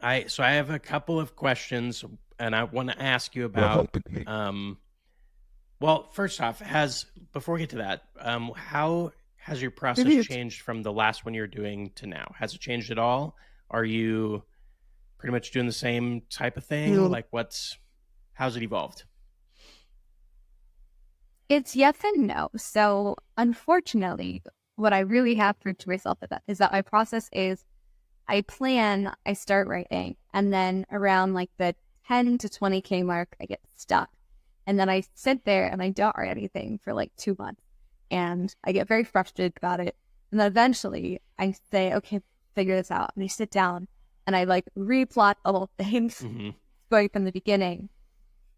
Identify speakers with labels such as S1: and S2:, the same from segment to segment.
S1: I have a couple of questions, and I want to ask you about. Well, first off, before we get to that, how has your process changed from the last one you're doing to now? Has it changed at all? Are you pretty much doing the same type of thing? Like, how's it evolved?
S2: It's yes and no. So unfortunately, what I really have proved to myself is that my process is I plan, I start writing, and then around like the 10 to 20K mark, I get stuck. And then I sit there and I don't write anything for like 2 months. And I get very frustrated about it. And then eventually I say, okay, figure this out. And I sit down and I like replot the whole thing, going from the beginning,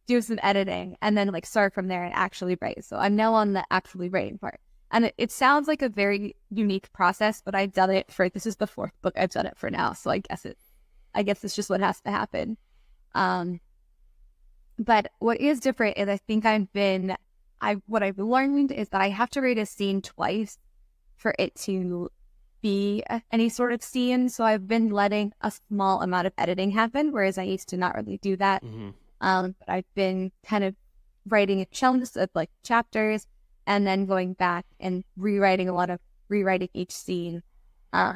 S2: do some editing, and then like start from there and actually write. So I'm now on the actually writing part. And it sounds like a very unique process, but I've done it this is the 4th book I've done it for now. So I guess it's just what has to happen. But what is different is I think what I've learned is that I have to write a scene twice for it to be any sort of scene. So I've been letting a small amount of editing happen, whereas I used to not really do that. But I've been kind of writing chunks of like chapters and then going back and rewriting each scene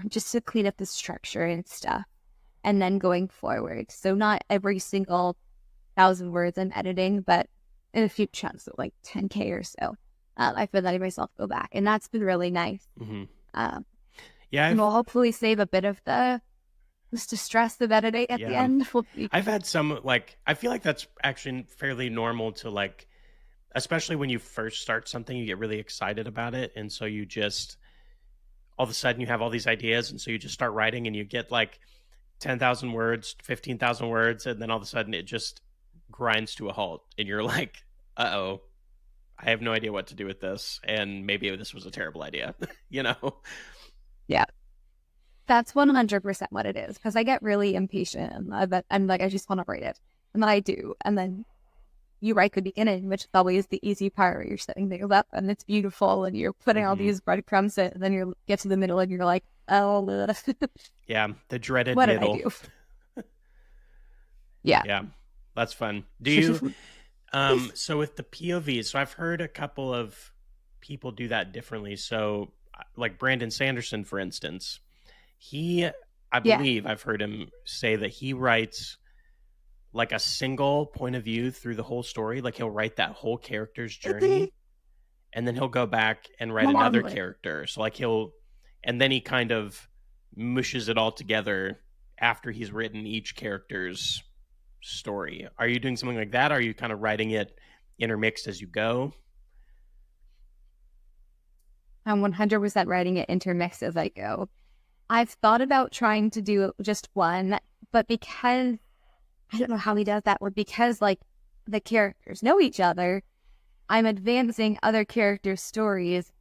S2: just to clean up the structure and stuff. And then going forward. So not every single 1,000 words I'm editing, but in a few chunks of like 10K or so. I've been letting myself go back, and that's been really nice. And we'll hopefully save a bit of the stress of editing at the end.
S1: I've had some, like, I feel like that's actually fairly normal to, like, especially when you first start something, you get really excited about it. And so you just, all of a sudden you have all these ideas. And so you just start writing and you get like 10,000 words, 15,000 words. And then all of a sudden it just grinds to a halt. And you're like, uh-oh, I have no idea what to do with this. And maybe this was a terrible idea, you know?
S2: Yeah. That's 100% what it is, because I get really impatient and I'm like, I just want to write it. And then I do. And then you write the beginning, which is always the easy part where you're setting things up and it's beautiful and you're putting all these breadcrumbs in, and then you get to the middle and you're like, oh,
S1: yeah, the dreaded
S2: what
S1: middle.
S2: Did I do? Yeah.
S1: Yeah, that's fun. Do you, so with the POVs, so I've heard a couple of people do that differently. So like Brenden Sanderson, for instance, I believe I've heard him say that he writes like a single point of view through the whole story. Like he'll write that whole character's journey and then he'll go back and write another character. So like and then he kind of mushes it all together after he's written each character's story. Are you doing something like that? Are you kind of writing it intermixed as you go?
S2: I'm 100% writing it intermixed as I go. I've thought about trying to do just one, but because I don't know how he does that, or because like the characters know each other, I'm advancing other characters' stories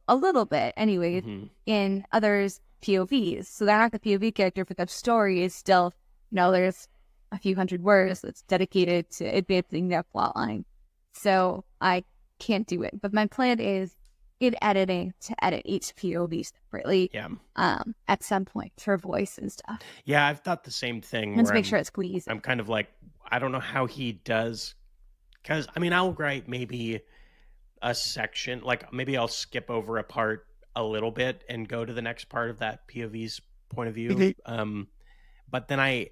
S2: a little bit anyways in others' POVs. So they're not the POV character, but the story is still, there's a few hundred words that's dedicated to advancing their plot line. So I can't do it. But my plan is in editing to edit each POV separately at some point for voice and stuff.
S1: Yeah, I've thought the same thing.
S2: Let's make sure it's squeezed.
S1: I'm kind of like, I don't know how he does, because I mean, I'll write maybe a section, like maybe I'll skip over a part a little bit and go to the next part of that POV's point of view. But then I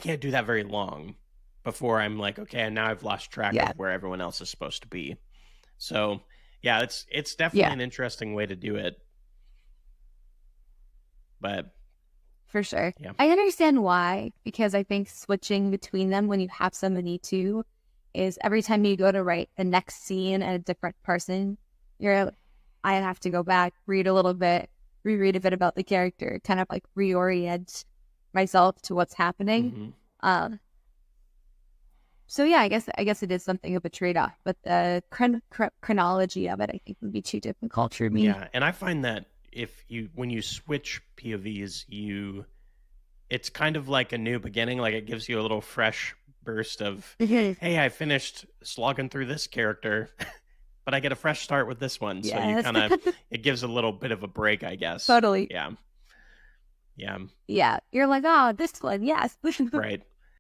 S1: can't do that very long before I'm like, okay, now I've lost track of where everyone else is supposed to be. So yeah, it's definitely an interesting way to do it. But
S2: for sure. Yeah. I understand why, because I think switching between them when you have somebody to is every time you go to write the next scene and a different person, I have to go back, read a little bit, reread a bit about the character, kind of like reorient myself to what's happening. So yeah, I guess it is something of a trade-off, but the chronology of it, I think, would be too difficult for me.
S1: Yeah, and I find that when you switch POVs, it's kind of like a new beginning. Like it gives you a little fresh burst of, hey, I finished slogging through this character, but I get a fresh start with this one. So you kind of, it gives a little bit of a break, I guess.
S2: Totally.
S1: Yeah. Yeah.
S2: Yeah. You're like, oh, this one, yes.
S1: Right.